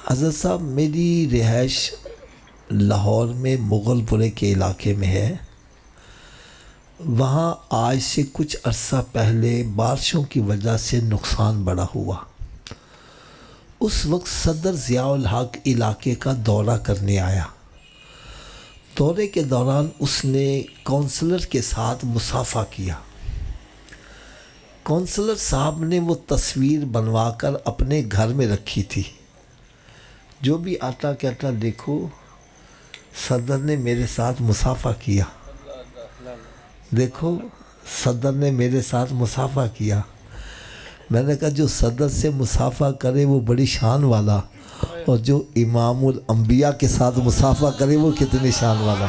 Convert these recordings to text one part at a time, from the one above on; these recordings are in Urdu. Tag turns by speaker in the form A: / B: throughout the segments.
A: حضرت صاحب میری رہائش لاہور میں مغل پورے کے علاقے میں ہے. وہاں آج سے کچھ عرصہ پہلے بارشوں کی وجہ سے نقصان بڑا ہوا. اس وقت صدر ضیاء الحق علاقے کا دورہ کرنے آیا. دورے کے دوران اس نے کونسلر کے ساتھ مصافحہ کیا. کونسلر صاحب نے وہ تصویر بنوا کر اپنے گھر میں رکھی تھی. جو بھی آتا کہتا دیکھو صدر نے میرے ساتھ مصافحہ کیا، دیکھو صدر نے میرے ساتھ مصافحہ کیا. میں نے کہا جو صدر سے مصافحہ کرے وہ بڑی شان والا، اور جو امام الانبیاء کے ساتھ مصافحہ کرے وہ کتنی شان والا.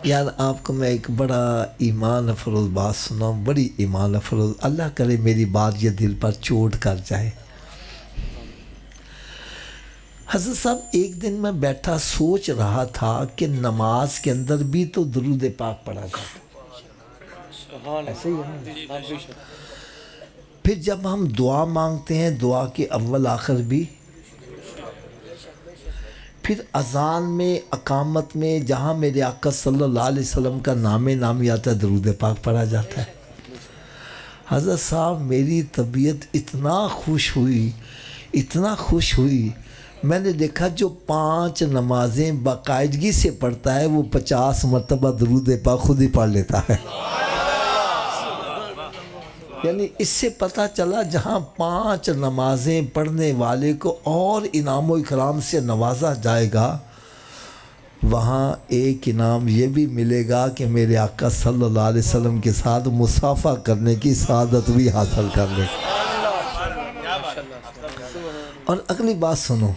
A: یار آپ کو میں ایک بڑا ایمان افروز بات سناؤں، بڑی ایمان افروز، اللہ کرے میری بات یہ دل پر چوٹ کر جائے. حضرت صاحب ایک دن میں بیٹھا سوچ رہا تھا کہ نماز کے اندر بھی تو درود پاک پڑھا جاتا، ایسے ہی ہے. پھر جب ہم دعا مانگتے ہیں دعا کے اول آخر بھی، پھر اذان میں اقامت میں جہاں میرے آقا صلی اللہ علیہ وسلم کا نامی آتا ہے درود پاک پڑھا جاتا ہے. حضرت صاحب میری طبیعت اتنا خوش ہوئی، میں نے دیکھا جو 5 نمازیں باقاعدگی سے پڑھتا ہے وہ 50 مرتبہ درود پاک خود ہی پڑھ لیتا ہے. یعنی اس سے پتہ چلا جہاں 5 نمازیں پڑھنے والے کو اور انعام و اکرام سے نوازا جائے گا، وہاں ایک انعام یہ بھی ملے گا کہ میرے آقا صلی اللہ علیہ وسلم کے ساتھ مصافحہ کرنے کی سعادت بھی حاصل کر لے. اور اگلی بات سنو،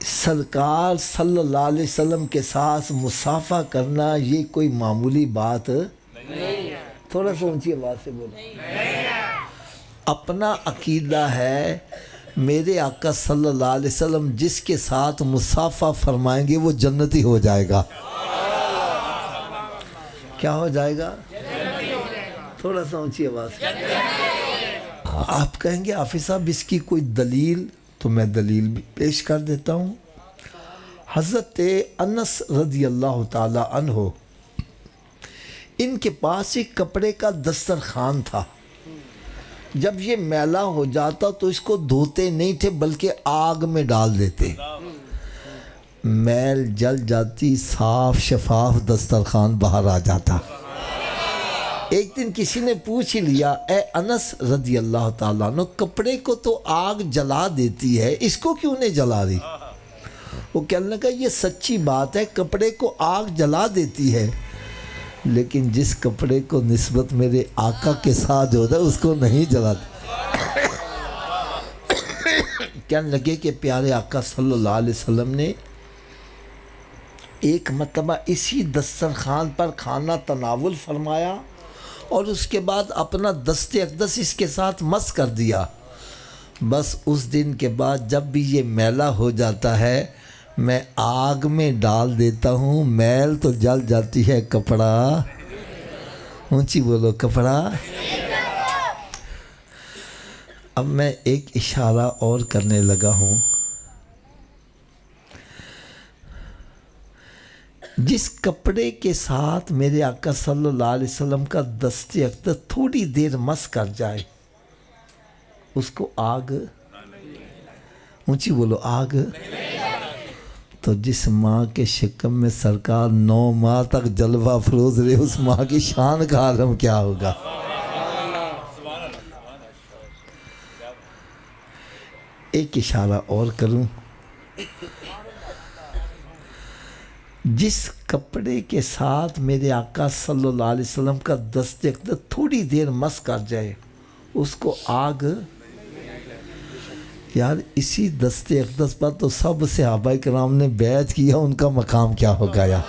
A: سرکار صلی اللہ علیہ وسلم کے ساتھ مصافحہ کرنا یہ کوئی معمولی بات نہیں ہے. تھوڑا سا اونچی آواز سے بولو. اپنا عقیدہ ہے میرے آقا صلی اللہ علیہ وسلم جس کے ساتھ مصافحہ فرمائیں گے وہ جنتی ہو جائے گا. کیا ہو جائے گا؟ تھوڑا سا اونچی آواز سے. آپ کہیں گے حافظ صاحب اس کی کوئی دلیل، تو میں دلیل بھی پیش کر دیتا ہوں. حضرت انس رضی اللہ تعالی عنہ، ان کے پاس ایک کپڑے کا دسترخوان تھا. جب یہ میلا ہو جاتا تو اس کو دھوتے نہیں تھے بلکہ آگ میں ڈال دیتے، میل جل جاتی، صاف شفاف دسترخوان باہر آ جاتا. ایک دن کسی نے پوچھ ہی لیا، اے انس رضی اللہ تعالیٰ عنہ، کپڑے کو تو آگ جلا دیتی ہے، اس کو کیوں نہیں جلا رہی؟ وہ کہنے لگا یہ سچی بات ہے، کپڑے کو آگ جلا دیتی ہے، لیکن جس کپڑے کو نسبت میرے آقا کے ساتھ ہوتا ہے اس کو نہیں جلاتی. کہنے لگے کہ پیارے آقا صلی اللہ علیہ وسلم نے ایک مرتبہ اسی دسترخوان پر کھانا تناول فرمایا اور اس کے بعد اپنا دست اقدس اس کے ساتھ مس کر دیا. بس اس دن کے بعد جب بھی یہ میلا ہو جاتا ہے میں آگ میں ڈال دیتا ہوں، میل تو جل جاتی ہے، کپڑا اونچی بولو، کپڑا. اب میں ایک اشارہ اور کرنے لگا ہوں. جس کپڑے کے ساتھ میرے آقا صلی اللہ علیہ وسلم کا دست اقدس تھوڑی دیر مس کر جائے اس کو آگ، اونچی بولو، آگ. تو جس ماں کے شکم میں سرکار 9 ماہ تک جلوہ افروز رہے اس ماں کی شان کا عالم کیا ہوگا. ایک اشارہ اور کروں، جس کپڑے کے ساتھ میرے آقا صلی اللہ علیہ وسلم کا دست اقدس تھوڑی دیر مس کر جائے اس کو آگ. یار اسی دست اقدس پر تو سب صحابہ کرام نے بیعت کیا، ان کا مقام کیا ہو گیا.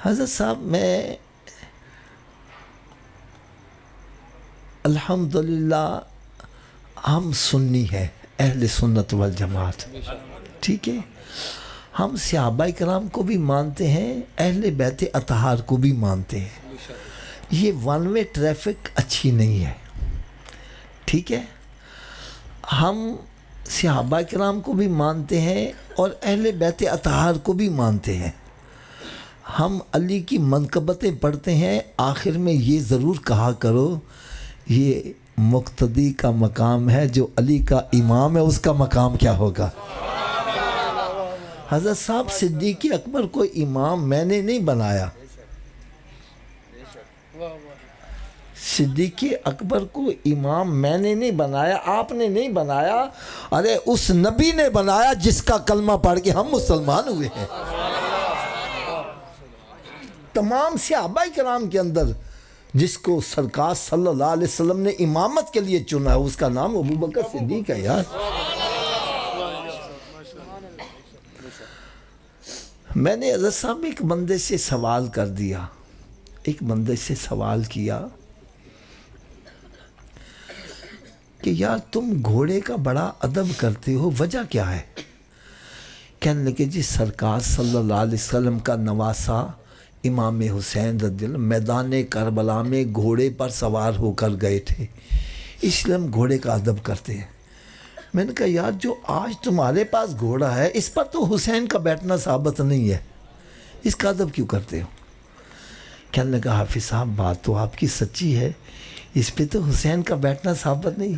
A: حضرت صاحب میں الحمدللہ ہم سنی ہیں، اہل سنت والجماعت، ٹھیک ہے، ہم صحابہ کرام کو بھی مانتے ہیں، اہل بیت اطہار کو بھی مانتے ہیں۔ یہ ون وے ٹریفک اچھی نہیں ہے، ٹھیک ہے؟ ہم صحابہ کرام کو بھی مانتے ہیں اور اہل بیت اطہار کو بھی مانتے ہیں۔ ہم علی کی منقبتیں پڑھتے ہیں، آخر میں یہ ضرور کہا کرو یہ مقتدی کا مقام ہے، جو علی کا امام ہے اس کا مقام کیا ہوگا؟ حضرت صاحب صدیق اکبر کو امام میں نے نہیں بنایا، صدیق اکبر کو امام میں نے نہیں بنایا، آپ نے نہیں بنایا، ارے اس نبی نے بنایا جس کا کلمہ پڑھ کے ہم مسلمان ہوئے ہیں۔ تمام صحابہ کرام کے اندر جس کو سرکار صلی اللہ علیہ وسلم نے امامت کے لیے چنا ہے اس کا نام ابوبکر صدیق ہے یار۔ میں نے حضرت صاحب ایک بندے سے سوال کر دیا، ایک بندے سے سوال کیا کہ یار تم گھوڑے کا بڑا ادب کرتے ہو، وجہ کیا ہے؟ کہنے لگے جی سرکار صلی اللہ علیہ وسلم کا نواسا امام حسین رضی اللہ میدان کربلا میں گھوڑے پر سوار ہو کر گئے تھے، اس لیے ہم گھوڑے کا ادب کرتے ہیں۔ میں نے کہا یار جو آج تمہارے پاس گھوڑا ہے اس پر تو حسین کا بیٹھنا ثابت نہیں ہے، اس کا ادب کیوں کرتے ہو؟ کہنے لگا حافظ صاحب بات تو آپ کی سچی ہے، اس پہ تو حسین کا بیٹھنا ثابت نہیں،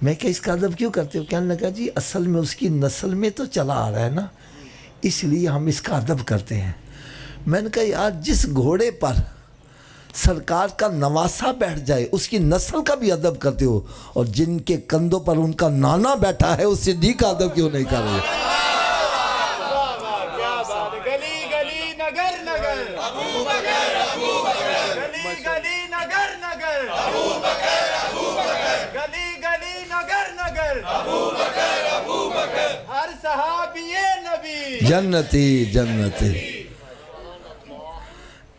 A: میں کہ اس کا ادب کیوں کرتے ہو؟ کہنے لگا جی اصل میں اس کی نسل میں تو چلا آ رہا ہے نا، اس لیے ہم اس کا ادب کرتے ہیں۔ میں نے کہا یار جس گھوڑے پر سرکار کا نواسا بیٹھ جائے اس کی نسل کا بھی ادب کرتے ہو، اور جن کے کندھوں پر ان کا نانا بیٹھا ہے اس صدیق کا ادب کیوں نہیں کر رہے؟
B: گلی گلی نگر نگر گلی گلی نگر نگر گلی گلی نگر نگر ہر صحابی نبی
A: جنتی جنتی۔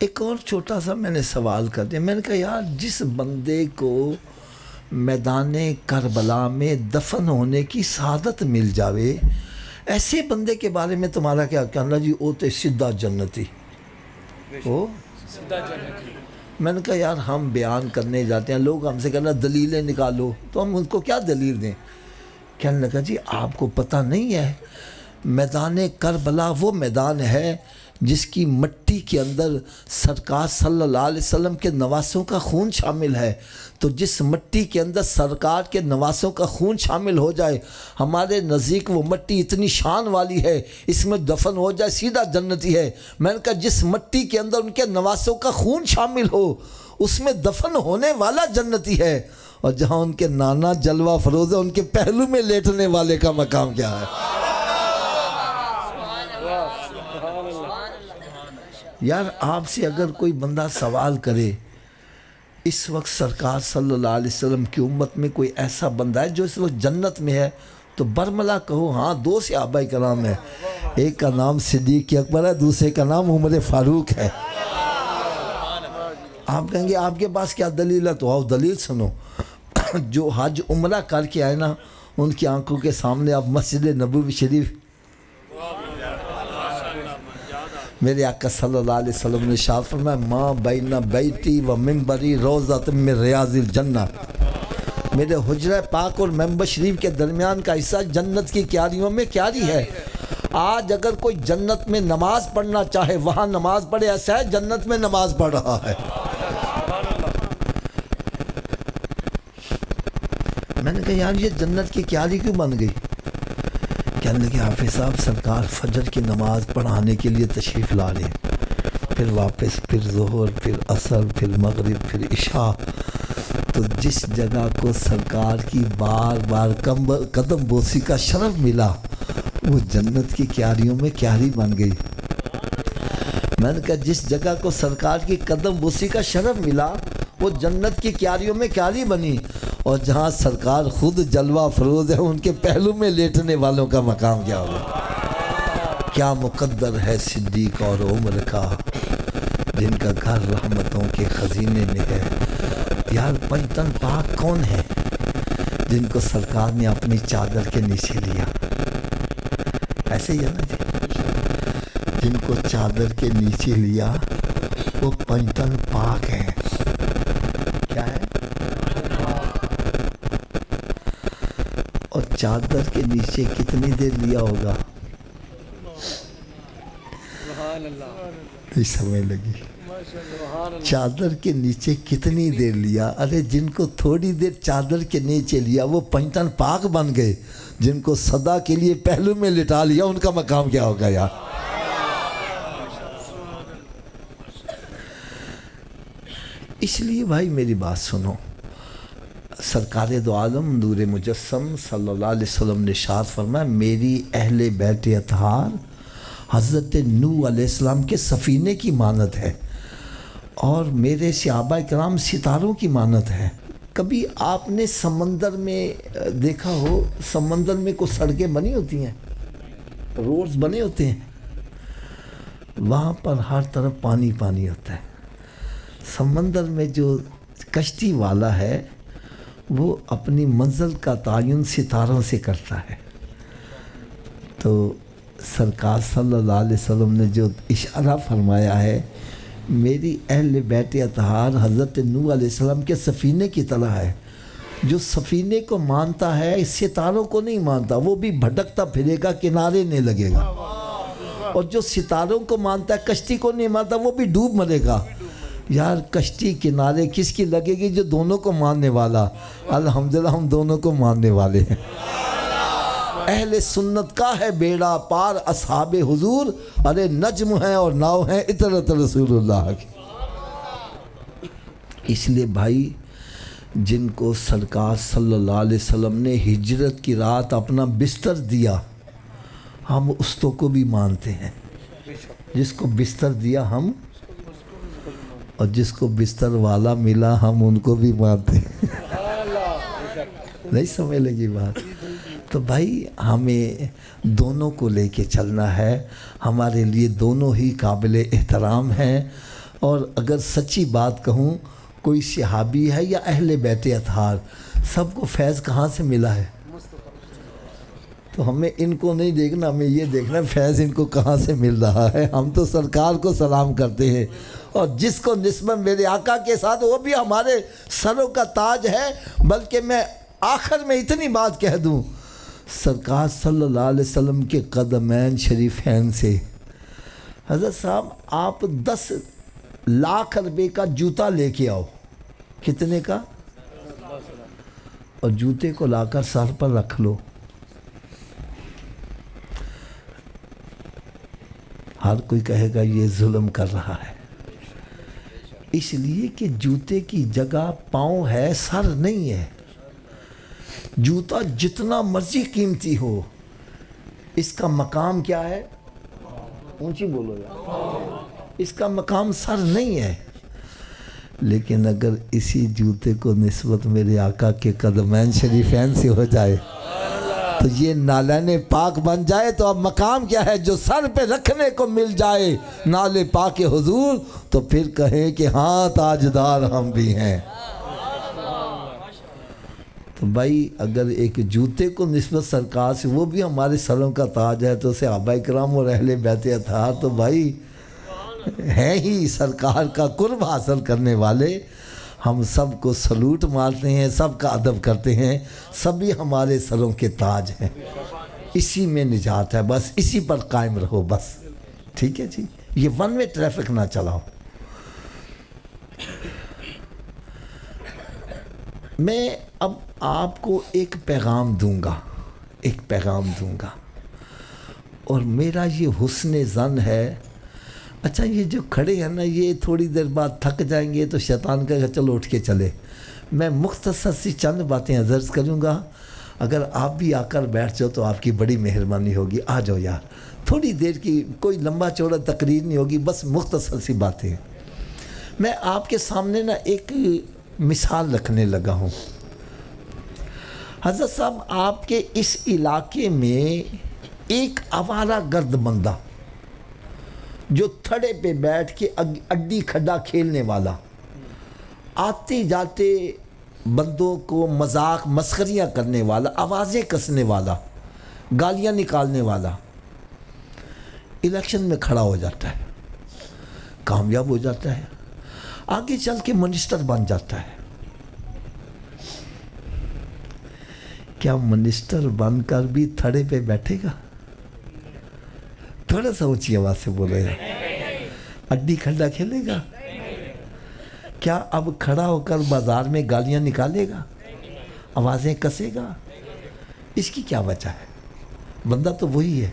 A: ایک اور چھوٹا سا میں نے سوال کر دیا، میں نے کہا یار جس بندے کو میدان کربلا میں دفن ہونے کی سعادت مل جاوے، ایسے بندے کے بارے میں تمہارا کیا کہنا؟ جی وہ تو سیدھا جنتی ہو۔ میں نے کہا یار ہم بیان کرنے جاتے ہیں، لوگ ہم سے کہنا دلیلیں نکالو، تو ہم ان کو کیا دلیل دیں؟ کہنے لگا جی آپ کو پتہ نہیں ہے میدان کربلا وہ میدان ہے جس کی مٹی کے اندر سرکار صلی اللہ علیہ وسلم کے نواسوں کا خون شامل ہے، تو جس مٹی کے اندر سرکار کے نواسوں کا خون شامل ہو جائے ہمارے نزدیک وہ مٹی اتنی شان والی ہے، اس میں دفن ہو جائے سیدھا جنتی ہے۔ میں نے کہا جس مٹی کے اندر ان کے نواسوں کا خون شامل ہو اس میں دفن ہونے والا جنتی ہے، اور جہاں ان کے نانا جلوہ فروز ہے ان کے پہلو میں لیٹنے والے کا مقام کیا ہے؟ یار آپ سے اگر کوئی بندہ سوال کرے اس وقت سرکار صلی اللہ علیہ وسلم کی امت میں کوئی ایسا بندہ ہے جو اس وقت جنت میں ہے، تو برملا کہو ہاں دو صحابہ کرام ہیں، ایک کا نام صدیق اکبر ہے، دوسرے کا نام عمر فاروق ہے۔ آپ کہیں گے آپ کے پاس کیا دلیل ہے؟ تو آؤ دلیل سنو۔ جو حج عمرہ کر کے آئے نا ان کی آنکھوں کے سامنے آپ مسجد نبوی شریف، میرے آقا صلی اللہ علیہ وسلم نے ارشاد فرمایا ماں بین بیتی و منبری روضۃ من ریاض الجنہ، میرے حجرہ پاک اور ممبر شریف کے درمیان کا حصہ جنت کی کیاریوں میں کیاری ہے۔ آج اگر کوئی جنت میں نماز پڑھنا چاہے وہاں نماز پڑھے، ایسا ہے جنت میں نماز پڑھ رہا ہے۔ میں نے کہا یار یہ جنت کی کیاری کیوں بن گئی؟ کہنے لگے حافظ صاحب سرکار فجر کی نماز پڑھانے کے لیے تشریف لا رہے ہیں، پھر واپس پھر ظہر پھر عصر پھر مغرب پھر عشاء، تو جس جگہ کو سرکار کی بار بار قدم بوسی کا شرف ملا وہ جنت کی کیاریوں میں کیاری بن گئی۔ میں نے کہا جس جگہ کو سرکار کی قدم بوسی کا شرف ملا وہ جنت کی کیاریوں میں کیاری بنی، اور جہاں سرکار خود جلوہ فروز ہے ان کے پہلو میں لیٹنے والوں کا مقام کیا ہوگا؟ کیا مقدر ہے صدیق اور عمر کا جن کا گھر رحمتوں کے خزینے میں ہے۔ یار پنجتن پاک کون ہے جن کو سرکار نے اپنی چادر کے نیچے لیا؟ ایسے ہی ہے نا جی۔ جن کو چادر کے نیچے لیا وہ پنجتن پاک ہے. کیا ہے؟ اور چادر کے نیچے کتنی دیر لیا ہوگا؟ نہیں سمجھ لگی. چادر کے نیچے کتنی دیر لیا؟ ارے جن کو تھوڑی دیر چادر کے نیچے لیا وہ پنجتن پاک بن گئے. جن کو صدا کے لیے پہلو میں لٹا لیا ان کا مقام کیا ہوگا یار؟ اس لیے بھائی میری بات سنو. سرکار دو عالم نور مجسم صلی اللہ علیہ وسلم نے ارشاد فرمایا میری اہل بیت اطہار حضرت نوح علیہ السلام کے سفینے کی مانند ہے اور میرے صحابہ کرام ستاروں کی مانند ہے. کبھی آپ نے سمندر میں دیکھا ہو، سمندر میں کچھ سڑکیں بنی ہوتی ہیں، روڈز بنے ہوتے ہیں، وہاں پر ہر طرف پانی پانی ہوتا ہے. سمندر میں جو کشتی والا ہے وہ اپنی منزل کا تعین ستاروں سے کرتا ہے. تو سرکار صلی اللہ علیہ وسلم نے جو اشارہ فرمایا ہے میری اہل بیت اطہار حضرت نوح علیہ السلام کے سفینے کی طرح ہے. جو سفینے کو مانتا ہے ستاروں کو نہیں مانتا وہ بھی بھٹکتا پھرے گا، کنارے نہیں لگے گا. اور جو ستاروں کو مانتا ہے کشتی کو نہیں مانتا وہ بھی ڈوب مرے گا. یار کشتی کنارے کس کی لگے گی؟ جو دونوں کو ماننے والا. الحمدللہ ہم دونوں کو ماننے والے ہیں. اہل سنت کا ہے بیڑا پار اصحاب حضور، ارے نجم ہیں اور ناؤ ہیں اطرت رسول اللہ کی. اس لیے بھائی جن کو سرکار صلی اللہ علیہ وسلم نے ہجرت کی رات اپنا بستر دیا ہم اس کو بھی مانتے ہیں. جس کو بستر دیا ہم، اور جس کو بستر والا ملا ہم ان کو بھی مانتے ہیں. نہیں سمجھ لگی بات؟ تو بھائی ہمیں دونوں کو لے کے چلنا ہے. ہمارے لیے دونوں ہی قابل احترام ہیں. اور اگر سچی بات کہوں کوئی صحابی ہے یا اہل بیت اطہار، سب کو فیض کہاں سے ملا ہے؟ تو ہمیں ان کو نہیں دیکھنا، ہمیں یہ دیکھنا فیض ان کو کہاں سے مل رہا ہے. ہم تو سرکار کو سلام کرتے ہیں اور جس کو نسبت میرے آقا کے ساتھ وہ بھی ہمارے سروں کا تاج ہے. بلکہ میں آخر میں اتنی بات کہہ دوں، سرکار صلی اللہ علیہ وسلم کے قدمین شریفین سے حضرت صاحب آپ 10 لاکھ روپے کا جوتا لے کے آؤ. کتنے کا؟ اور جوتے کو لا کر سر پر رکھ لو. ہر کوئی کہے گا یہ ظلم کر رہا ہے. اس لیے کہ جوتے کی جگہ پاؤں ہے، سر نہیں ہے. جوتا جتنا مرضی قیمتی ہو اس کا مقام کیا ہے؟ اونچی بولو یار. اس کا مقام سر نہیں ہے. لیکن اگر اسی جوتے کو نسبت میرے آقا کے قدمین شریفین سے ہو جائے تو یہ نالین پاک بن جائے تو اب مقام کیا ہے؟ جو سر پہ رکھنے کو مل جائے نالے پاک حضور تو پھر کہیں کہ ہاں تاجدار ہم بھی ہیں. تو بھائی اگر ایک جوتے کو نسبت سرکار سے وہ بھی ہمارے سروں کا تاج ہے تو صحابہ کرام اور اہل بیت اطہار تو بھائی ہیں ہی سرکار کا قرب حاصل کرنے والے. ہم سب کو سلوٹ مارتے ہیں، سب کا ادب کرتے ہیں، سبھی ہمارے سروں کے تاج ہیں. اسی میں نجات ہے، بس اسی پر قائم رہو بس. ٹھیک ہے جی، یہ ون وے ٹریفک نہ چلاؤ. میں اب آپ کو ایک پیغام دوں گا اور میرا یہ حسن ظن ہے. اچھا یہ جو کھڑے ہیں نا یہ تھوڑی دیر بعد تھک جائیں گے تو شیطان کہے گا چلو اٹھ کے چلے. میں مختصر سی چند باتیں عرض کروں گا، اگر آپ بھی آ کر بیٹھ جاؤ تو آپ کی بڑی مہربانی ہوگی. آ جاؤ یار، تھوڑی دیر کی کوئی لمبا چوڑا تقریر نہیں ہوگی، بس مختصر سی باتیں. میں آپ کے سامنے نا ایک مثال رکھنے لگا ہوں. حضرت صاحب آپ کے اس علاقے میں ایک آوارہ گرد بندہ جو تھڑے پہ بیٹھ کے اڈی کھڈا کھیلنے والا، آتے جاتے بندوں کو مذاق مسخریاں کرنے والا، آوازیں کسنے والا، گالیاں نکالنے والا، الیکشن میں کھڑا ہو جاتا ہے، کامیاب ہو جاتا ہے، آگے چل کے منسٹر بن جاتا ہے. کیا منسٹر بن کر بھی تھڑے پہ بیٹھے گا؟ تھوڑا سا اونچی آواز سے بولے گا. اڈی کھڈا کھیلے گا؟ کیا اب کھڑا ہو کر بازار میں گالیاں نکالے گا، آوازیں کسے گا؟ اس کی کیا وجہ ہے؟ بندہ تو وہی ہے.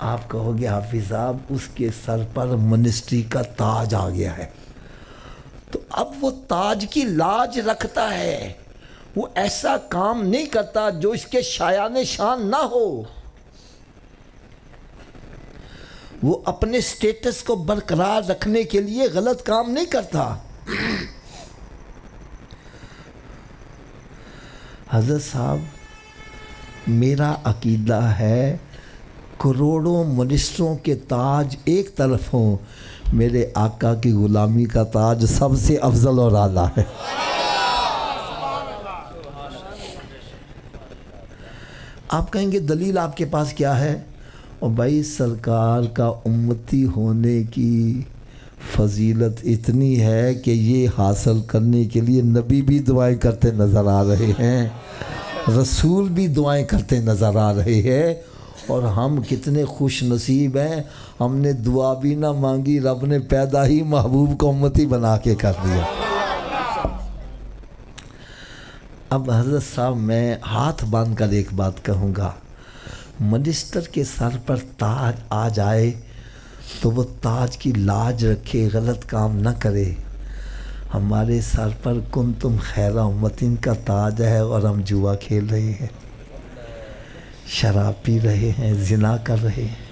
A: آپ کہو گے حافظ صاحب اس کے سر پر منسٹری کا تاج آ گیا ہے، تو اب وہ تاج کی لاج رکھتا ہے، وہ ایسا کام نہیں کرتا جو اس کے شایان شان نہ ہو. وہ اپنے سٹیٹس کو برقرار رکھنے کے لیے غلط کام نہیں کرتا. حضرت صاحب میرا عقیدہ ہے کروڑوں منسٹروں کے تاج ایک طرف ہوں، میرے آقا کی غلامی کا تاج سب سے افضل اور اعلیٰ ہے. آپ کہیں گے دلیل آپ کے پاس کیا ہے؟ اور بھائی سرکار کا امتی ہونے کی فضیلت اتنی ہے کہ یہ حاصل کرنے کے لیے نبی بھی دعائیں کرتے نظر آ رہے ہیں، رسول بھی دعائیں کرتے نظر آ رہے ہیں، اور ہم کتنے خوش نصیب ہیں، ہم نے دعا بھی نہ مانگی، رب نے پیدا ہی محبوب کو امتی بنا کے کر دیا. اب حضرت صاحب میں ہاتھ باندھ کر ایک بات کہوں گا، منسٹر کے سر پر تاج آ جائے تو وہ تاج کی لاج رکھے، غلط کام نہ کرے. ہمارے سر پر کنتم خیر امتن کا تاج ہے اور ہم جوا کھیل رہے ہیں، شراب پی رہے ہیں، زنا کر رہے ہیں،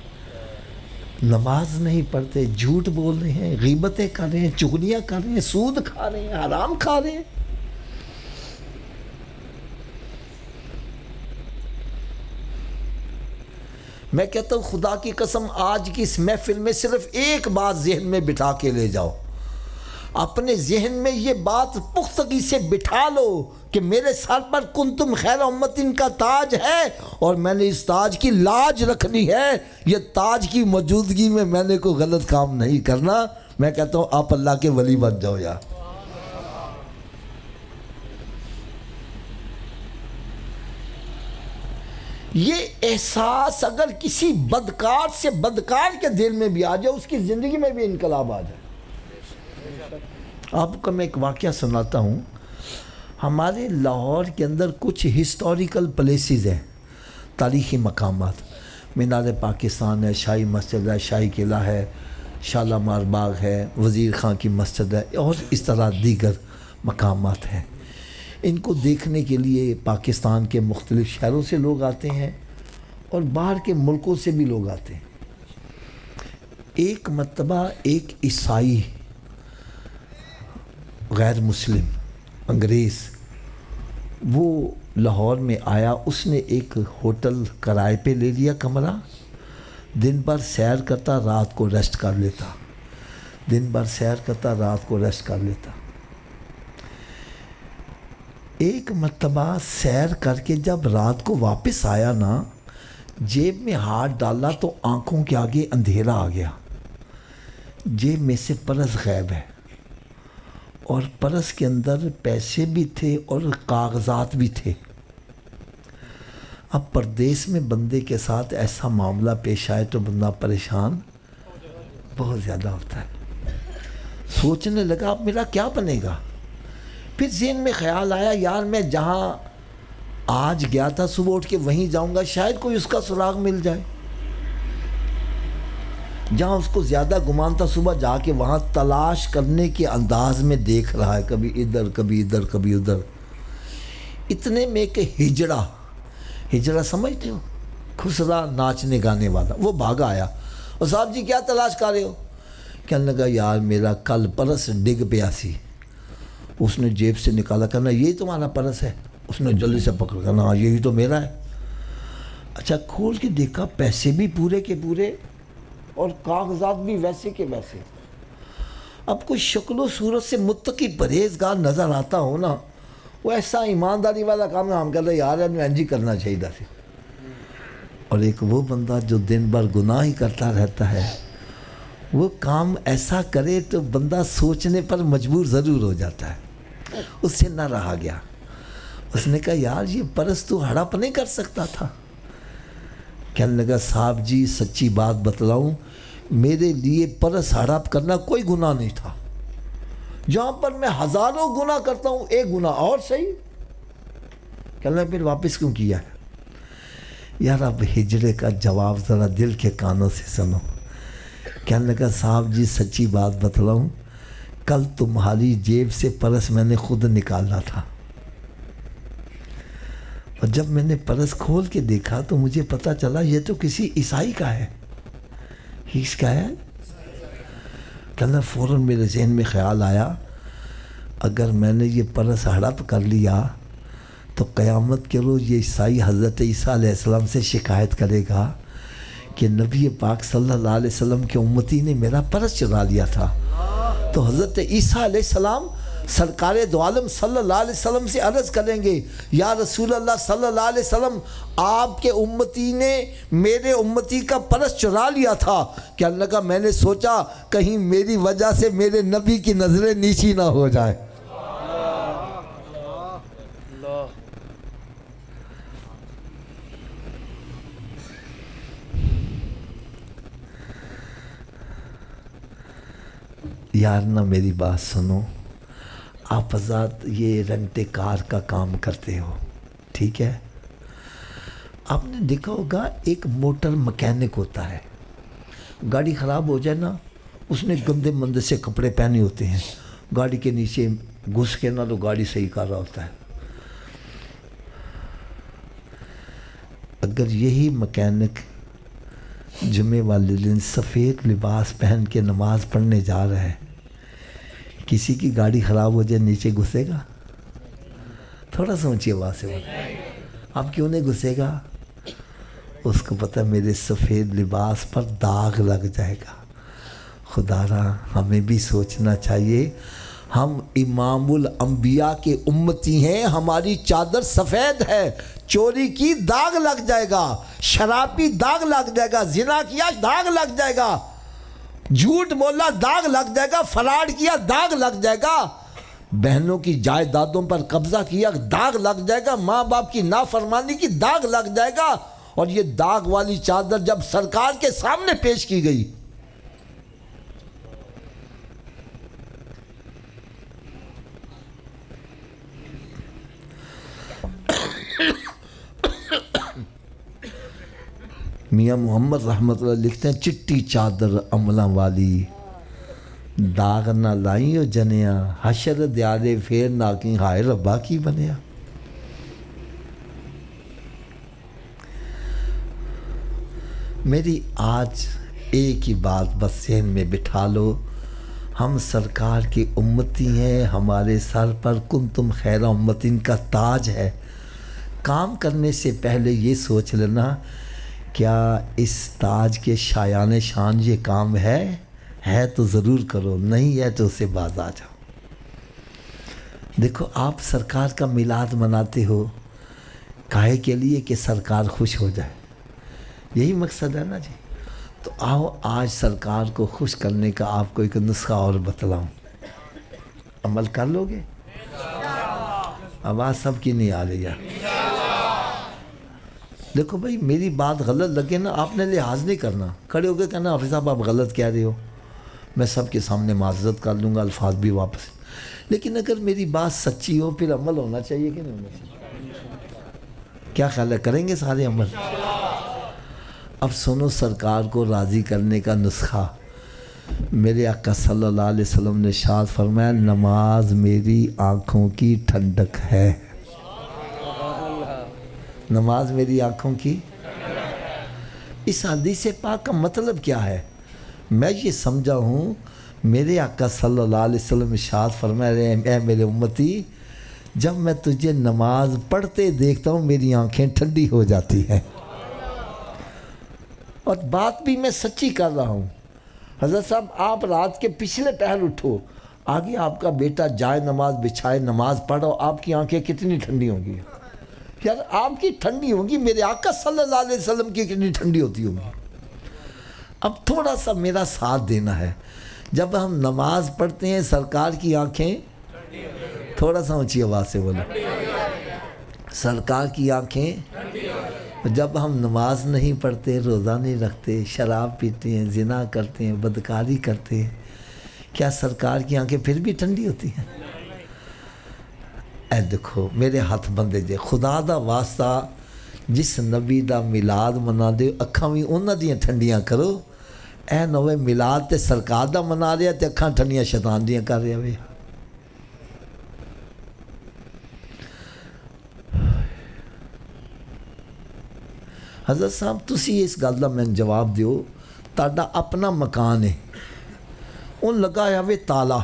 A: نماز نہیں پڑھتے، جھوٹ بول رہے ہیں، غیبتیں کر رہے ہیں، چغلیاں کر رہے ہیں، سود کھا رہے ہیں، حرام کھا رہے ہیں. میں کہتا ہوں خدا کی قسم آج کی اس محفل میں صرف ایک بات ذہن میں بٹھا کے لے جاؤ، اپنے ذہن میں یہ بات پختگی سے بٹھا لو کہ میرے سر پر کنتم خیر امتن کا تاج ہے اور میں نے اس تاج کی لاج رکھنی ہے. یہ تاج کی موجودگی میں میں نے کوئی غلط کام نہیں کرنا. میں کہتا ہوں آپ اللہ کے ولی بن جاؤ یار. یہ احساس اگر کسی بدکار سے بدکار کے دل میں بھی آ جائے، اس کی زندگی میں بھی انقلاب آ جائے. آپ کو میں ایک واقعہ سناتا ہوں. ہمارے لاہور کے اندر کچھ ہسٹوریکل پلیسز ہیں، تاریخی مقامات. مینار پاکستان ہے، شاہی مسجد ہے، شاہی قلعہ ہے، شالامار باغ ہے، وزیر خان کی مسجد ہے، اور اس طرح دیگر مقامات ہیں. ان کو دیکھنے کے لیے پاکستان کے مختلف شہروں سے لوگ آتے ہیں اور باہر کے ملکوں سے بھی لوگ آتے ہیں. ایک مرتبہ ایک عیسائی غیر مسلم انگریز وہ لاہور میں آیا. اس نے ایک ہوٹل کرائے پہ لے لیا کمرہ، دن بھر سیر کرتا، رات کو ریسٹ کر لیتا، دن بھر سیر کرتا، رات کو ریسٹ کر لیتا. ایک مرتبہ سیر کر کے جب رات کو واپس آیا نا، جیب میں ہاتھ ڈالا تو آنکھوں کے آگے اندھیرا آ گیا. جیب میں سے پرس غائب ہے اور پرس کے اندر پیسے بھی تھے اور کاغذات بھی تھے. اب پردیس میں بندے کے ساتھ ایسا معاملہ پیش آئے تو بندہ پریشان بہت زیادہ ہوتا ہے. سوچنے لگا اب میرا کیا بنے گا. پھر ذہن میں خیال آیا یار میں جہاں آج گیا تھا صبح اٹھ کے وہیں جاؤں گا، شاید کوئی اس کا سراغ مل جائے. جہاں اس کو زیادہ گمان تھا صبح جا کے وہاں تلاش کرنے کے انداز میں دیکھ رہا ہے، کبھی ادھر کبھی ادھر کبھی ادھر. اتنے میں کہ ہجڑا سمجھتے ہو، خسرا ناچنے گانے والا، وہ بھاگا آیا. اور صاحب جی کیا تلاش کر رہے ہو؟ کہنے لگا یار میرا کل پرس ڈگ پیا سی. اس نے جیب سے نکالا، کہنا یہی تمہارا پرس ہے؟ اس نے جلدی سے پکڑ کرنا ہاں یہی تو میرا ہے. اچھا کھول کے دیکھا پیسے بھی پورے کے پورے اور کاغذات بھی ویسے کے ویسے. اب کوئی شکل و صورت سے متقی پرہیزگار نظر آتا ہو نا، وہ ایسا ایمانداری والا کام نہ ہم کہتے یار انجی کرنا چاہیے سی. اور ایک وہ بندہ جو دن بھر گناہ ہی کرتا رہتا ہے، وہ کام ایسا کرے تو بندہ سوچنے پر مجبور ضرور ہو جاتا ہے۔ اس سے نہ رہا گیا، اس نے کہا یار یہ پرس تو ہڑپ نہیں کر سکتا تھا؟ کہنے لگا صاحب جی سچی بات بتلاؤں، میرے لیے پرس ہڑپ کرنا کوئی گناہ نہیں تھا، جہاں پر میں ہزاروں گناہ کرتا ہوں ایک گناہ اور صحیح۔ کہنے لگا پھر واپس کیوں کیا ہے؟ یار اب ہجرے کا جواب ذرا دل کے کانوں سے سنو۔ کہنے لگا صاحب جی سچی بات بتلاؤں، کل تمہاری جیب سے پرس میں نے خود نکالا تھا، اور جب میں نے پرس کھول کے دیکھا تو مجھے پتہ چلا یہ تو کسی عیسائی کا ہے۔ اس کا ہے؟ کہنا فوراً میرے ذہن میں خیال آیا اگر میں نے یہ پرس ہڑپ کر لیا تو قیامت کے روز یہ عیسائی حضرت عیسیٰ علیہ السلام سے شکایت کرے گا کہ نبی پاک صلی اللہ علیہ وسلم کے امتی نے میرا پرس چرا لیا تھا۔ تو حضرت عیسیٰ علیہ السلام سرکار دو عالم صلی اللہ علیہ وسلم سے عرض کریں گے یا رسول اللہ صلی اللہ علیہ وسلم آپ کے امتی نے میرے امتی کا پرس چرا لیا تھا۔ کہنے لگا میں نے سوچا کہیں میری وجہ سے میرے نبی کی نظریں نیچی نہ ہو جائے۔ یار نہ میری بات سنو، آپ حضرات یہ رنٹے کار کا کام کرتے ہو، ٹھیک ہے؟ آپ نے دیکھا ہوگا ایک موٹر مکینک ہوتا ہے، گاڑی خراب ہو جائے نا، اس نے گندے مندے سے کپڑے پہنے ہوتے ہیں، گاڑی کے نیچے گھس کے نا تو گاڑی صحیح کر رہا ہوتا ہے۔ اگر یہی مکینک جمعے والے دن سفید لباس پہن کے نماز پڑھنے جا رہا ہے، کسی کی گاڑی خراب ہو جائے نیچے گھسے گا؟ تھوڑا سوچیے بات سے آپ کیوں نہیں گھسے گا؟ اس کو پتہ میرے سفید لباس پر داغ لگ جائے گا۔ خدا را ہمیں بھی سوچنا چاہیے، ہم امام الانبیاء کے امتی ہیں، ہماری چادر سفید ہے، چوری کی داغ لگ جائے گا، شراب پی داغ لگ جائے گا، زنا کیا داغ لگ جائے گا، جھوٹ بولا داغ لگ جائے گا، فراڈ کیا داغ لگ جائے گا، بہنوں کی جائیدادوں پر قبضہ کیا داغ لگ جائے گا، ماں باپ کی نافرمانی کی داغ لگ جائے گا۔ اور یہ داغ والی چادر جب سرکار کے سامنے پیش کی گئی، میاں محمد رحمت اللہ لکھتے ہیں چٹی چادر عملاں والی داغ نہ لائیں او جنیا، حشر دیارے پھر ناکی ہائے ربا کی بنیا۔ میری آج ایک ہی بات بس ذہن میں بٹھا لو، ہم سرکار کے امتی ہیں، ہمارے سر پر کنتم خیر امتین کا تاج ہے۔ کام کرنے سے پہلے یہ سوچ لینا کیا اس تاج کے شایان شان یہ کام ہے تو ضرور کرو، نہیں ہے تو اسے باز آ جاؤ۔ دیکھو آپ سرکار کا میلاد مناتے ہو کاہے کے لیے کہ سرکار خوش ہو جائے، یہی مقصد ہے نا جی۔ تو آؤ آج سرکار کو خوش کرنے کا آپ کو ایک نسخہ اور بتلاؤں، عمل کر لو گے؟ آواز سب کی نہیں آ رہی ہے۔ دیکھو بھائی میری بات غلط لگے نا، آپ نے لحاظ نہیں کرنا، کھڑے ہو کے کہنا حافظ صاحب آپ غلط کہہ رہے ہو، میں سب کے سامنے معذرت کر لوں گا، الفاظ بھی واپس۔ لیکن اگر میری بات سچی ہو پھر عمل ہونا چاہیے کہ نہیں ہونا چاہیے؟ کیا خیال ہے کریں گے سارے عمل؟ اب سنو سرکار کو راضی کرنے کا نسخہ۔ میرے آقا صلی اللہ علیہ وسلم نے ارشاد فرمایا نماز میری آنکھوں کی ٹھنڈک ہے، نماز میری آنکھوں کی۔ اس حدیث پاک کا مطلب کیا ہے؟ میں یہ سمجھا ہوں میرے آقا صلی اللہ علیہ وسلم ارشاد فرما رہے ہیں اے میرے امتی، جب میں تجھے نماز پڑھتے دیکھتا ہوں میری آنکھیں ٹھنڈی ہو جاتی ہیں۔ اور بات بھی میں سچی کر رہا ہوں۔ حضرت صاحب آپ رات کے پچھلے پہر اٹھو، آگے آپ کا بیٹا جائے نماز بچھائے نماز پڑھو، آپ کی آنکھیں کتنی ٹھنڈی ہوں گی؟ یار آپ کی ٹھنڈی ہوگی، میرے آقا صلی اللہ علیہ وسلم کی کتنی ٹھنڈی ہوتی ہوگی. اب تھوڑا سا میرا ساتھ دینا ہے. جب ہم نماز پڑھتے ہیں سرکار کی آنکھیں، تھوڑا سا اونچی آواز سے بولو، سرکار کی آنکھیں. جب ہم نماز نہیں پڑھتے، روزہ نہیں رکھتے، شراب پیتے ہیں، زنا کرتے ہیں، بدکاری کرتے ہیں، کیا سرکار کی آنکھیں پھر بھی ٹھنڈی ہوتی ہیں؟ اے دیکھو میرے ہاتھ بندے جے، خدا دا واسطہ جس نبی دا میلاد منا دے اکھاں بھی انہاں دیاں ٹھنڈیاں کرو. اے نوے میلاد تے سرکار دا منا رہا تے اکھاں ٹھنڈیاں شیطان دیاں کر رہا وے. حضرت صاحب تسی اس گل دا میں جواب دیو، تہاڈا اپنا مکان ہے، ان لگایا وے تالا،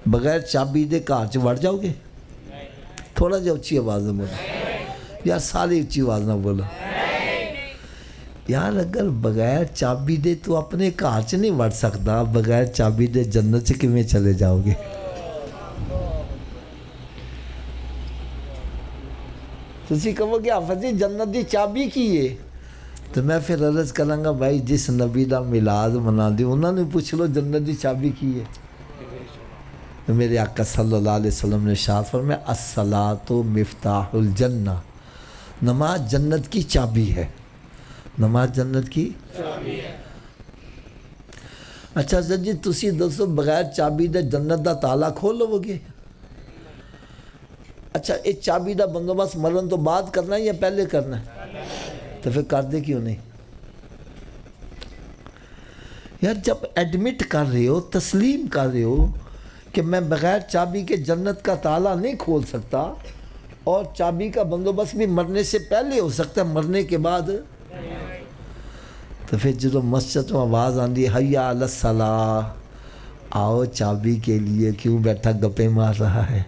A: بغیر چابی دے گھر چ وڑ جاؤ گے؟ تھوڑا جہا اچھی آواز نہ بولو یار، ساری اچھی آواز نہ بولو یار. اگر بغیر چابی دے تو اپنے گھر چ نہیں وڑ سکتا، بغیر چابی دے جنت چ کیویں چلے جاؤ گے؟ تسی کہو گے حافظ جی جنت دی چابی کی ہے، تو میں پھر عرض کراں گا بھائی جس نبی دا میلاد منا دے انہاں نے پوچھ لو جنت دی چابی کی ہے. میرے آقا صلی اللہ علیہ وسلم نے ارشاد فرمایا الصلاۃ مفتاح الجنہ، نماز جنت کی چابی ہے، نماز جنت کی چابی ہے. اچھا سر جی تسی دسو بغیر چابی دے جنت دا تالا کھول لو گے؟ اچھا اس چابی دا بندوبست مرن تو بعد کرنا ہے یا پہلے کرنا ہے؟ تو پھر کر دے کیوں نہیں یار؟ جب ایڈمٹ کر رہے ہو، تسلیم کر رہے ہو کہ میں بغیر چابی کے جنت کا تالا نہیں کھول سکتا، اور چابی کا بندوبست بھی مرنے سے پہلے ہو سکتا ہے، مرنے کے بعد، تو پھر جب مسجد میں آواز آندی ہے حی علی الصلاۃ، آؤ چابی کے لیے، کیوں بیٹھا گپے مار رہا ہے،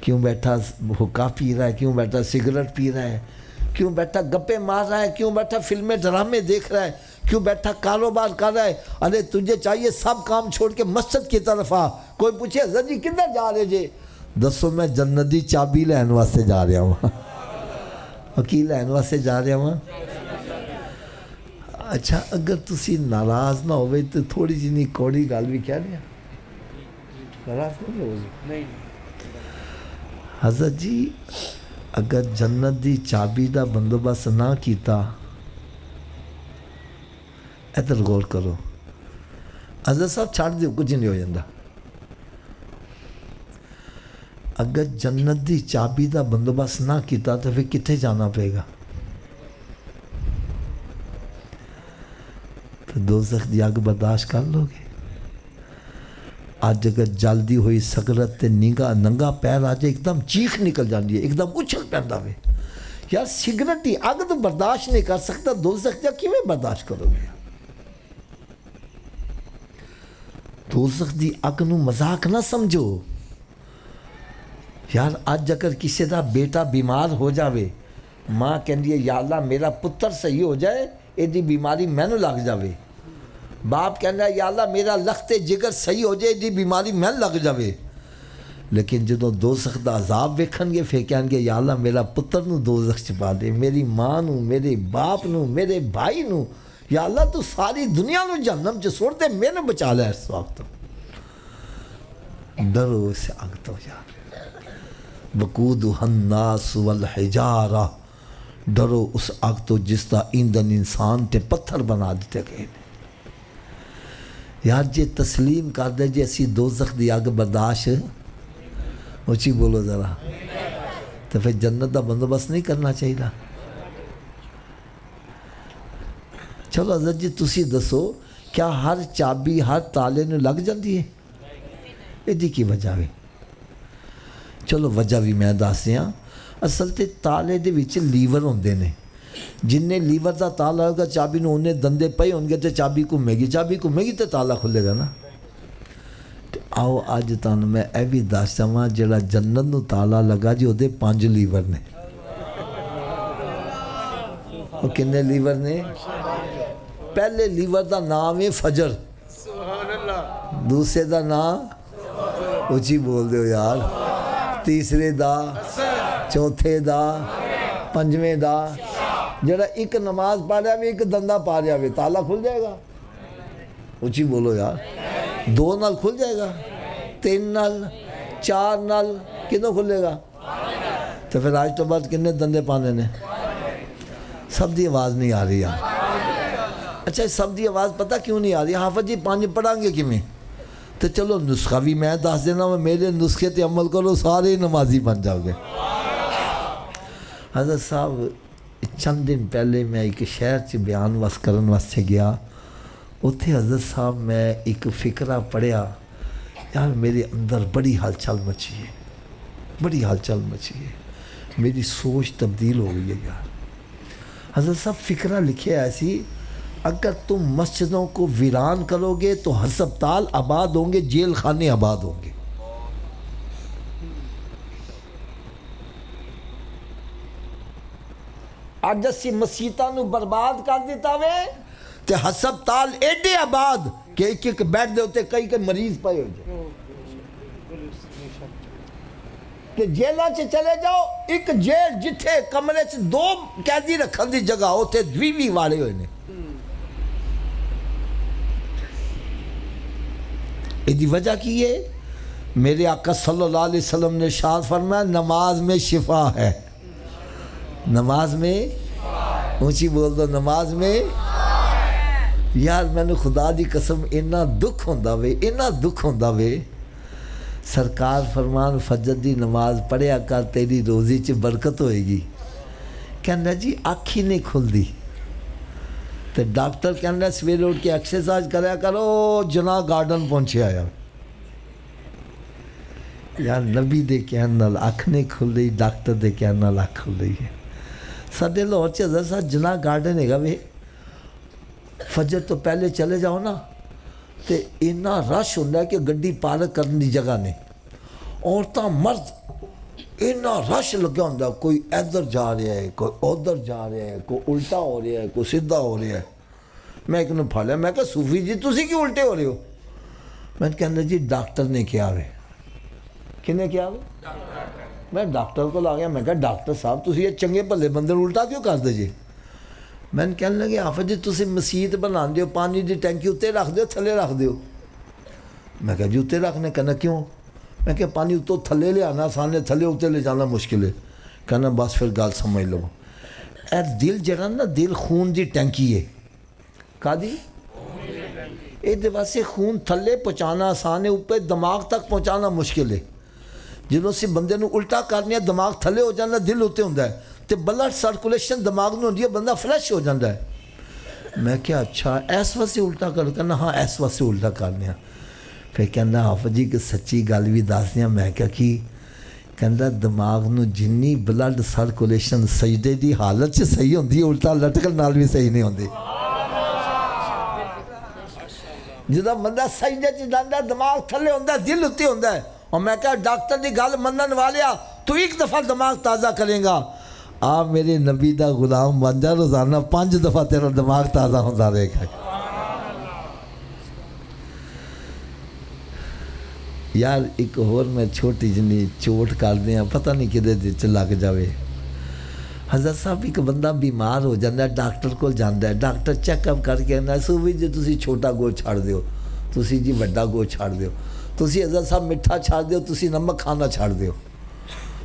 A: کیوں بیٹھا حقہ پی رہا ہے، کیوں بیٹھا سگریٹ پی رہا ہے، کیوں بیٹھا گپے مار رہا ہے، کیوں بیٹھا فلمیں ڈرامے دیکھ رہا ہے، کیوں بیٹھا کاروبار کر رہا ہے؟ ارے تجھے چاہیے سب کام چھوڑ کے مسجد کی طرف آ. کوئی پوچھے حضرت جی کدھر جا رہے جے؟ دسو میں جنت دی چابی لین واسطے جا رہا ہوں. وکیل لین واسطے جا رہا ہوں. اچھا اگر تسی ناراض نہ ہوئے تو تھوڑی جی نہیں کوڑی گل بھی کہہ رہے ہیں، ناراض نہیں. حضرت جی اگر جنت دی چابی دا بندوبست نہ کیتا، ادھر غور کرو حضرت صاحب چھاڑ دیو کچھ نہیں ہو جاندہ. اگر جنت دی چابی دا بندوبست نہ کیتا تو پھر کتنے جانا پڑے گا؟ تو دوزخ دی آگ برداشت کر لو گے؟ آج اگر جلدی ہوئی سکرت تے ننگا پیر آ جائے ایک دم چیخ نکل جاندی ہے، ایک دم اچھل پہندا ہوئے. یار سگریٹ دی آگ تو برداشت نہیں کر سکتا، دوزخ جا کیویں برداشت کرو گے؟ دوزخ دی اگ نو مذاق نہ سمجھو یار. اج اگر کسی دا بیٹا بیمار ہو جاوے، ماں کہندی ہے یا اللہ میرا پتر صحیح ہو جائے، یہ دی بیماری مینوں لگ جاوے. باپ کہندا ہے یا اللہ میرا لخت جگر صحیح ہو جائے، یہ دی بیماری مینوں لگ جاوے. لیکن جدوں دوزخ دا عذاب ویکھن گے پھر کہن گے یا اللہ میرا پتر نو دوزخ چ پا دے، میری ماں نو، میرے باپ نو، میرے بھائی نو، یا اللہ تو ساری دنیا نو جہنم چ سوڑ دے، میں نے بچا لیا اس وقت. ڈرو اس آگ تو یار. وقودھا الناس والحجارہ، ڈرو اس آگ تو جس دا ایندھن انسان تے پتھر بنا دیتے گئے. یار جے تسلیم کر دے جے اسی دوزخ دی آگ برداشت، اچھی بولو ذرا، تو پھر جنت دا بندوبست نہیں کرنا چاہیے. چلو حضرت جی تسی دسو کیا ہر چابی ہر تالے نو لگ جاندی ہے؟ یہ کی وجہ ہے؟ چلو وجہ بھی میں دس دیا. اصل تے تالے دے وچ لیور ہوندے نے، جن نے لیور دا تالا ہوگا چابی نو انہیں دندے پے ہون گے تے چابی گھومے گی، چابی گھومے گی تے تالا کھلے گا نا. آؤ اج تانوں میں اے بھی دس چاہواں جڑا جنت نو تالا لگا جی وہ 5 لیور نے. وہ کنے لیور نے؟ پہلے لیور دا نام ہے فجر، دوسرے دا نام اچھی بول دے ہو یار، تیسرے دا چوتھے دا پنجویں دا جڑا ایک نماز پڑھ رہا ہے ایک دندہ پا رہا ہے تالا کھل جائے گا اچھی بولو یار 2 نال کھل جائے گا 3 نال 4 نال کتوں کھلے گا تو پھر آج تو بعد کنے دندے پانے نے سب دی آواز نہیں آ رہی یار اچھا سب دی آواز پتہ کیوں نہیں آ رہی حافظ جی 5 پڑھیں گے کیویں تو چلو نسخہ بھی میں دس دینا میرے نسخے تے عمل کرو سارے نمازی بن جاؤ گے حضرت صاحب چند دن پہلے میں ایک شہر چ بیان وس کرن واسطے گیا اتھے حضرت صاحب میں ایک فکرہ پڑھیا یار میرے اندر بڑی ہلچل مچی ہے بڑی ہلچل مچی ہے میری سوچ تبدیل ہو گئی ہے یار حضرت صاحب فکرہ لکھے ایسی اگر تم مسجدوں کو ویران کرو گے تو ہسپتال آباد ہوں گے جیل خانے آباد ہوں گے اج اسی مسیتاں نو برباد کر دیتا وے تے ہسپتال ایڈے آباد کہ ایک بیڈ دے ہوتے کئی مریض پائے ہو جائے کہ جیلہ چے چلے جاؤ ایک جیل جتھے کمرے سے 2 قیدی رکھن دی جگہ ہوتے 20 والے ہوئے نے ایدی وجہ کی ہے میرے آقا صلی اللہ علیہ وسلم نے ارشاد فرمایا نماز میں شفا ہے نماز میں اونچی بول دو نماز میں یار میں نے خدا دی قسم اینا دکھ ہوندا وے سرکار فرمان فجر دی نماز پڑھیا کر تیری روزی چ برکت ہوئے گی کہنا جی آنکھ ہی نہیں کھل دی تو ڈاکٹر کہنا سویرے اٹھ کے ایکسرسائز کریا کرو جناح گارڈن پہنچے آیا یار نبی دے کہن نال اکھ نہیں کھل رہی ڈاکٹر دے کہن نال اکھ کھل رہی ہے ساڈے لاہور چ حضرت صاحب جناح گارڈن ہے گا وے فجر تو پہلے چلے جاؤ نا تے اینا رش ہوندا ہے کہ گڈی پارک کرنے دی جگہ نہیں عورتاں مرد اینا رش لگا ہوندا کوئی ادھر جا رہا ہے کوئی ادھر جا رہا ہے کوئی الٹا ہو رہا ہے کوئی سیدھا ہو رہا ہے میں ایک نے پھڑ لیا میں کہا صوفی جی تسی کیوں الٹے ہو رہے ہو میں کہنا جی ڈاکٹر نے کیا وے کنے کیا وے میں ڈاکٹر کو لا گیا میں کہا ڈاکٹر صاحب تسی یہ چنگے بھلے بندے الٹا کیوں کر دے جی میں نے کہنے لگے حافظ جی تسی مسجد بنا دیو پانی دی ٹینکی اتنے رکھ دیو تھلے رکھ دیو میں کہا جی اتنے رکھنے کہنا کیوں میں کہ پانی اتوں تھلے لے آنا سانے تھلے اتنے لے جانا مشکل ہے کہنا بس پھر گل سمجھ لو اے دل جڑا نا دل خون دی ٹینکی ہے کا دی اے دے واسے خون تھلے پہنچانا آسان ہے اوپر دماغ تک پہنچانا مشکل ہے جنہوں سے بندے نو الٹا کرنے دماغ تھلے ہو جانا دل ہوتے ہوں ہے تو بلڈ سرکولیشن دماغ نو ہوندی ہے بندہ فریش ہو جاتا ہے میں کیا اچھا ایس واسے الٹا کر کرنا ہاں ایس واسے الٹا کرنے پھر کہنا حافظ جی کہ سچی گل بھی دس دیا میں کیا کی کہنا دماغ نو جنی بلڈ سرکولیشن سجدے دی حالت سے صحیح ہوندی ہے الٹا لٹکن نال بھی صحیح نہیں ہوندی جدا بندہ سجدے چ جاندا دماغ تھلے ہوندا ہے دل اتتے ہوندا ہے اور میں کہا ڈاکٹر دی گل منن والیا تو ایک دفعہ دماغ تازہ کریں گا آپ میرے نبی دا غلام بن جا روزانہ 5 دفعہ تیرا دماغ تازہ ہوتا رہے گا یار ایک اور میں چھوٹی جنی چوٹ کر دیا پتہ نہیں کدے دل چ لگ جاوے حضرت صاحب ایک بندہ بیمار ہو جاتا ہے ڈاکٹر کو جانا ہے ڈاکٹر چیک اپ کر کے کہنا صوفی جی تسی چھوٹا گوشت چھاڑ دیو تسی جی بڑا گوشت چھاڑ دیو تسی حضرت صاحب میٹھا چھاڑ دیو تسی نمک کھانا چھاڑ دیو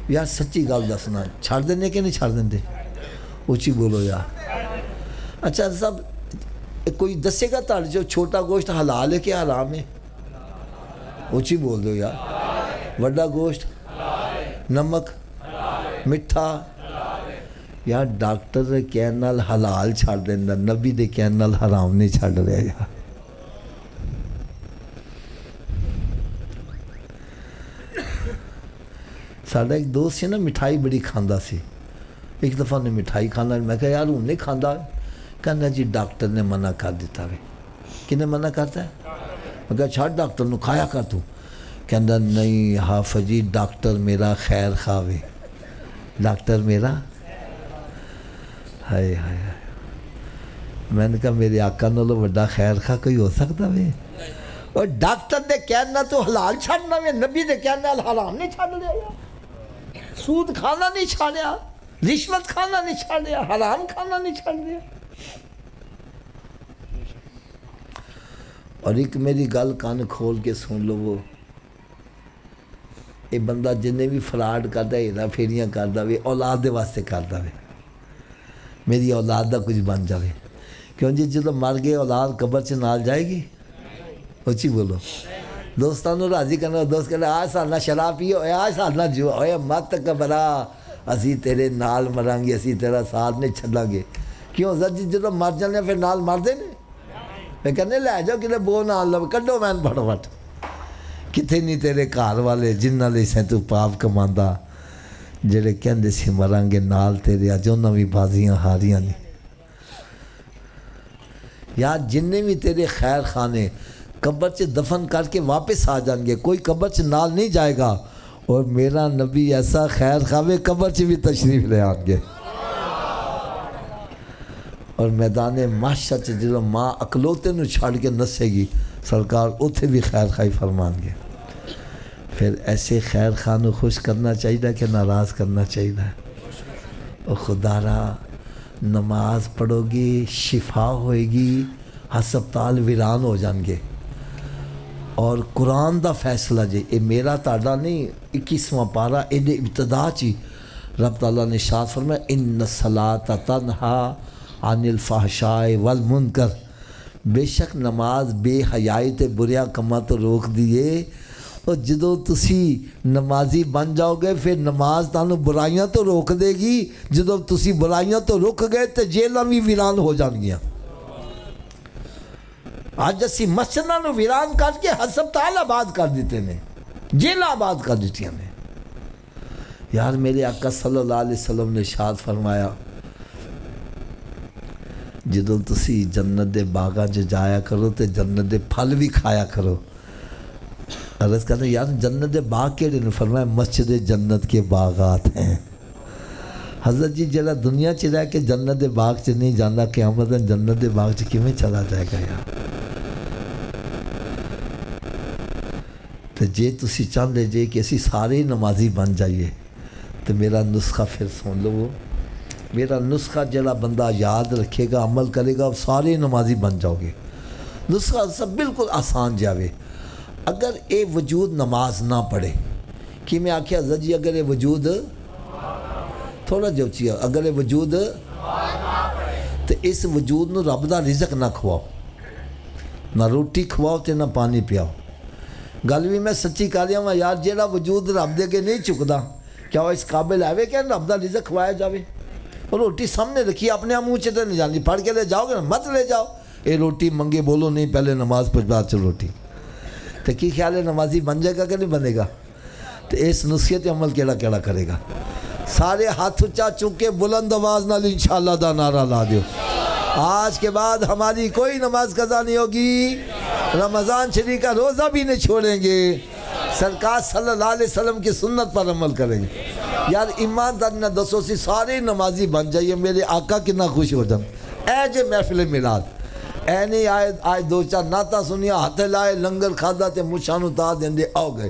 A: یار سچی گل دسنا چھاڑ دینے کہ نہیں چھاڑ دیں اچھی بولو یار اچھا صاحب کوئی دسے گا تار جو چھوٹا گوشت حلال ہے کہ حرام ہے اچھی بول دو یار وڈا گوشت نمک مٹھا یار ڈاکٹر دے کہن نال حلال چھاڑ دینا نبی دے کہن نال حرام نہیں چھاڑ رہا یار ساڑھا ایک دوست سے نا مٹھائی بڑی کھاندا سی ایک دفعہ نے مٹھائی کھانا میں کہا یار انہیں کھاندا کہنا جی ڈاکٹر نے منع کر دیتا ہے کنے منع کرتا ہے میں کہا چھاڑ ڈاکٹر نو کھایا کر تو کہنا نہیں حافظ جی ڈاکٹر میرا خیر خواہ ڈاکٹر میرا ہائے ہائے ہائے میں نے کہا میرے آقا نالوں بڑا خیر خواہ کوئی ہو سکتا ہے اور ڈاکٹر دے کہنا تو حلال چھاڑنا میں نبی دے کہنا حرام نہیں چھاڑ لیا سود کھانا نہیں چھاڑیا، رشوت کھانا نہیں چھاڑیا، حرام کھانا نہیں چھاڑ دیا۔ اور ایک میری گل کان کھول کے سن لو، وہ یہ بندہ جنہیں بھی فراڈ کرتا ہے ہیرا پھیریاں کرتا وے اولاد دے واسطے کرتا وے، میری اولاد دا کچھ بن جاوے، کیوں جی جدو مر گئے اولاد قبر چ نال جائے گی؟ اچھی بولو، دوستانوں راضی کرنا، دوست کہنا آج سال نہ شراب پیو، آج سال نہ جو ہوئے مت قبرا، اسی تیرے نال مران گے، اسی تیرا ساتھ نہیں چھڑا گے۔ کیوں جی جدو مر جانے پھر نال مر دے نے؟ میں کہنے لے جاؤ کتے بو نال لو کڈو میں بڑھ وٹ، کتے نہیں تیرے گھر والے جنہ لے سیں تو پاپ کماندا، جڑے کہندے سی مران گے نال تیرے، اج انہاں بھی بازیاں ہاریاں نہیں۔ یا جننے بھی تیرے خیر خانے قبر سے دفن کر کے واپس آ جان گے، کوئی قبر سے نال نہیں جائے گا، اور میرا نبی ایسا خیر خواہ قبر سے بھی تشریف لے آن گے، اور میدان محشر سے جلو ماں اکلوتے نو چھاڑ کے نسے گی سرکار اتھے بھی خیر خواہی فرمان گے۔ پھر ایسے خیر خانو خوش کرنا چاہیے کہ ناراض کرنا چاہیے؟ اور خدا را نماز پڑھو گی شفا ہوئے گی، ہسپتال ویران ہو جان گے، اور قرآن دا فیصلہ جی اے میرا تاڑا نہیں، 21واں پارہ ایڈے ابتدا چی رب تعالیٰ نے ارشاد فرمایا ان الصلاۃ تنہا عن الفحشاء والمنکر، بے شک نماز بے حیائی تے بریا کما تو روک دیے، اور جدو تسی نمازی بن جاؤ گے پھر نماز تانوں برائیاں تو روک دے گی، جدو تسی برائیاں تو رک گئے تو جیلاں بھی ویران ہو جان گیاں۔ آج اسی مسجداں نو ویران کر کے ہسپتال آباد کر دیتے ہیں، جیل آباد کر دیتی ہیں۔ یار میرے آقا صلی اللہ علیہ وسلم نے ارشاد فرمایا جدو تسی جنت دے باغاں چ جایا کرو تے جنت دے پھل بھی کھایا کرو۔ عرض کرتے یار جنت دے باغ کیڑے نے؟ فرمایا مسجد جنت کے باغات ہیں۔ حضرت جی جڑا دنیا چ رہ کے جنت دے باغ چ نہیں جانا قیامت جنت دے باغ چ کیویں چلا جائے گا یار؟ تو جے تسی چاہتے جے کہ اسی سارے نمازی بن جائیے تو میرا نسخہ پھر سن لو، میرا نسخہ جڑا بندہ یاد رکھے گا عمل کرے گا سارے نمازی بن جاؤ گے۔ نسخہ سب بالکل آسان جاوے۔ اگر اے وجود نماز نہ پڑھے کہ میں آکھیا حضرت جی اگر اے وجود تھوڑا جو چیا اگر اے وجود تو اس وجود نو رب دا رزق نہ کھواؤ، نہ روٹی کھواؤ تے نہ پانی پیاؤ۔ گل بھی میں سچی کر رہا ہوں یار، جیڑا وجود رب دے کے نہیں چکدا کیا وہ اس قابل ہے کہ رب دا رزق کھوایا جاوے؟ اور روٹی سامنے رکھی اپنے منہ چ نہیں جانی، پڑھ کے لے جاؤ گے نا مت لے جاؤ، اے روٹی منگے بولو نہیں پہلے نماز پڑھ بعد چ روٹی۔ تو کی خیال ہے نمازی بن جائے گا کہ نہیں بنے گا؟ تو اس نسخے تے عمل کیڑا کیڑا کرے گا؟ سارے ہاتھ اچا چک کے بلند آواز نال انشاءاللہ دا نعرہ لا دیو، آج کے بعد ہماری کوئی نماز قضا نہیں ہوگی، رمضان شریف کا روزہ بھی نہیں چھوڑیں گے، سرکار صلی اللہ علیہ وسلم کی سنت پر عمل کریں گے۔ یار ایمان دار نہ دسو سی سارے نمازی بن جائیے، میرے آقا کتنا خوش ہو جان۔ اے جے محفل میلاد اے نہیں آئے آج دو چار نعتاں سنیا ہاتھ لائے لنگر کھادا تے مشانو تا دیندے آؤ گئے،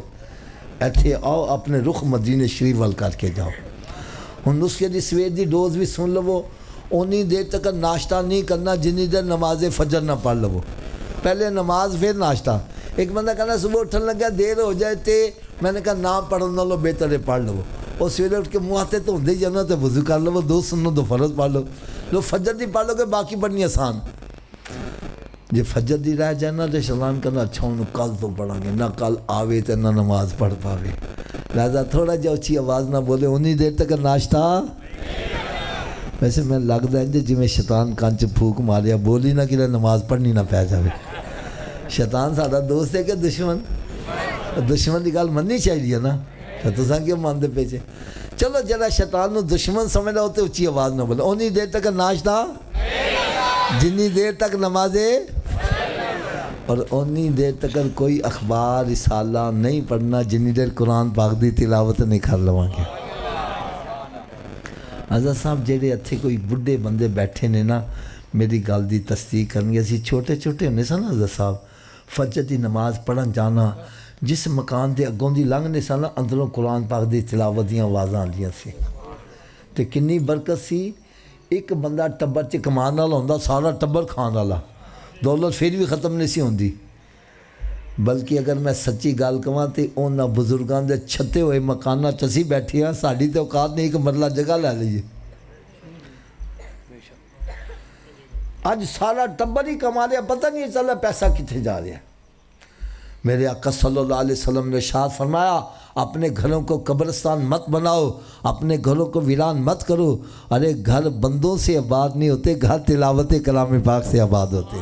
A: ایتھے آؤ اپنے رخ مدینے شریف وال کر کے جاؤ۔ ہن نسخے دی سویر دی ڈوز بھی سن لو، اونی دیر تک ناشتہ نہیں کرنا جنی دیر نماز فجر نہ پڑھ لو، پہلے نماز پھر ناشتہ۔ ایک بندہ کہنا صبح اٹھن لگا دیر ہو جائے تے میں نے کہا نہ پڑھنا لو بہتر ہے پڑھ لو، اور سویرے اٹھ کے منہ ہاتھے تو ہوندے ہی جانا تے وضو کر لو، دو سنو دو فرض پڑھ لو فجر دی پڑھ لو گے باقی پڑھنی آسان۔ جی فجر دی رہ جائے نا تو شیطان کرنا اچھا انہوں کل تو پڑھا گے، نہ کل آوے تے نہ نماز پڑھ پاوے، لہذا تھوڑا جا اچھی آواز نہ بولے، انہی دیر تک ناشتہ۔ ویسے میں لگتا ہے جی میں شیطان کانچ پھوک ماریا بولی نہ کہ نماز پڑھنی نہ پہ جاوے۔ شیطان سارا دوست ہے کہ دشمن؟ دشمن کی گل مننی چاہیے نا، تو کیوں مانتے پیچھے؟ چلو جرا شیطان نو دشمن سمجھ لو تو اچھی آواز نہ بولے، انہی دیر تک ناشتہ جنی دیر تک نمازیں، اور اونی دیر تک کوئی اخبار رسالہ نہیں پڑھنا جنی دیر قرآن پاک دی تلاوت نہیں کر لواں گے۔ حضرت صاحب جیڑے اتھے کوئی بڑھے بندے بیٹھے نے نا میری گل دی تصدیق کرنی، اسی چھوٹے چھوٹے ہونے سن حضرت صاحب فجر دی نماز پڑھن جانا جس مکان دے اگوں دی لنگنے سن اندروں قرآن پاک دی تلاوت دیاں آوازاں آندیاں سی تے کنی برکت سی. ایک بندہ ٹبر چ کمان والا ہوندا سارا ٹبر کھان والا, دولت پھر بھی ختم نہیں سی ہوندی. بلکہ اگر میں سچی گل کہاں تے انہاں بزرگاں دے چھتے ہوئے مکاناں چ اسی بیٹھے ہاں, ساڈی تے اوقات نہیں ایک مرلہ جگہ لے لئیے. اج سارا ٹبر ہی کما رہا, پتہ نہیں چلا پیسہ کتنے جا رہا ہے. میرے آقا صلی اللہ علیہ وسلم نے ارشاد فرمایا اپنے گھروں کو قبرستان مت بناؤ, اپنے گھروں کو ویران مت کرو. ارے گھر بندوں سے آباد نہیں ہوتے, گھر تلاوت کلام پاک سے آباد ہوتے.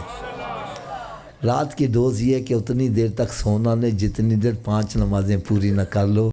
A: رات کی ڈوز یہ ہے کہ اتنی دیر تک سونا نہیں جتنی دیر 5 نمازیں پوری نہ کر لو.